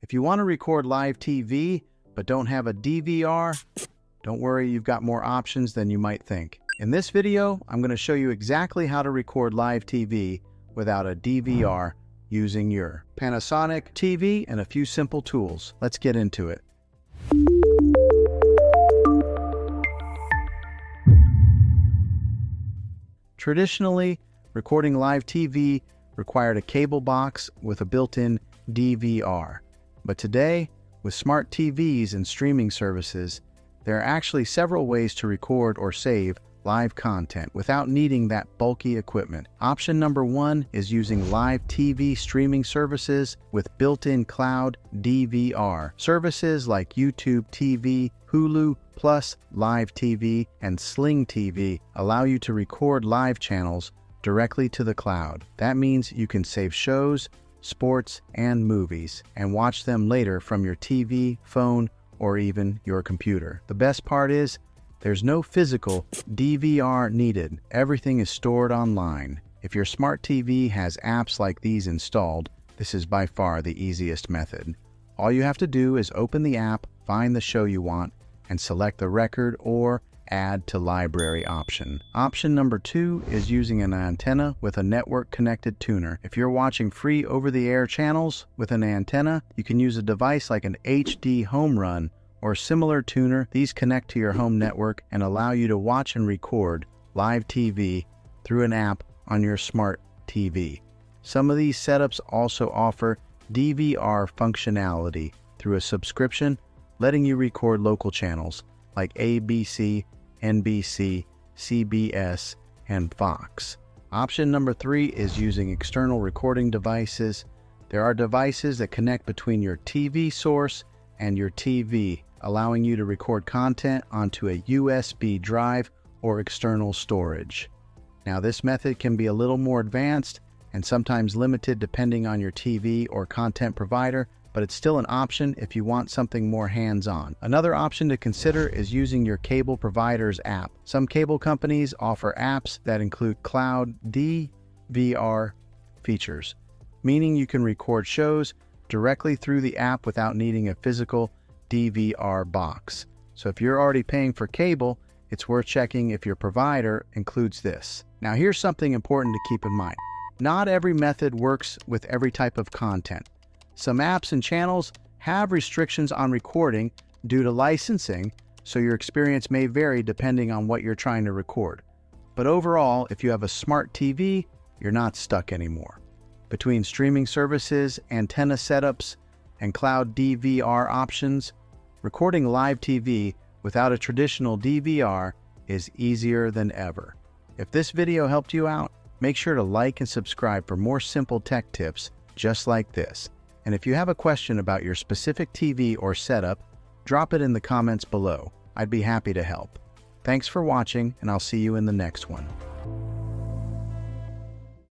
If you want to record live TV but don't have a DVR, don't worry, you've got more options than you might think. In this video, I'm going to show you exactly how to record live TV without a DVR using your Panasonic TV and a few simple tools. Let's get into it. Traditionally, recording live TV required a cable box with a built-in DVR. But today, with smart TVs and streaming services, there are actually several ways to record or save live content without needing that bulky equipment. Option number one is using live TV streaming services with built-in cloud DVR. Services like YouTube TV, Hulu Plus, Live TV, and Sling TV allow you to record live channels directly to the cloud. That means you can save shows, sports, and movies, and watch them later from your TV, phone, or even your computer. The best part is, there's no physical DVR needed. Everything is stored online. If your smart TV has apps like these installed, this is by far the easiest method. All you have to do is open the app, find the show you want, and select the record or add to library option. Option number two is using an antenna with a network-connected tuner. If you're watching free over-the-air channels with an antenna, you can use a device like an HD home run or similar tuner. These connect to your home network and allow you to watch and record live TV through an app on your smart TV. Some of these setups also offer DVR functionality through a subscription, letting you record local channels like ABC, NBC, CBS, and Fox. Option number three is using external recording devices. There are devices that connect between your TV source and your TV, allowing you to record content onto a USB drive or external storage. Now, this method can be a little more advanced and sometimes limited depending on your TV or content provider, but it's still an option if you want something more hands-on. Another option to consider is using your cable provider's app. Some cable companies offer apps that include cloud DVR features, meaning you can record shows directly through the app without needing a physical DVR box. So if you're already paying for cable, it's worth checking if your provider includes this. Now, here's something important to keep in mind. Not every method works with every type of content. Some apps and channels have restrictions on recording due to licensing, so your experience may vary depending on what you're trying to record. But overall, if you have a smart TV, you're not stuck anymore. Between streaming services, antenna setups, and cloud DVR options, recording live TV without a traditional DVR is easier than ever. If this video helped you out, make sure to like and subscribe for more simple tech tips just like this. And if you have a question about your specific TV or setup, drop it in the comments below. I'd be happy to help. Thanks for watching, and I'll see you in the next one.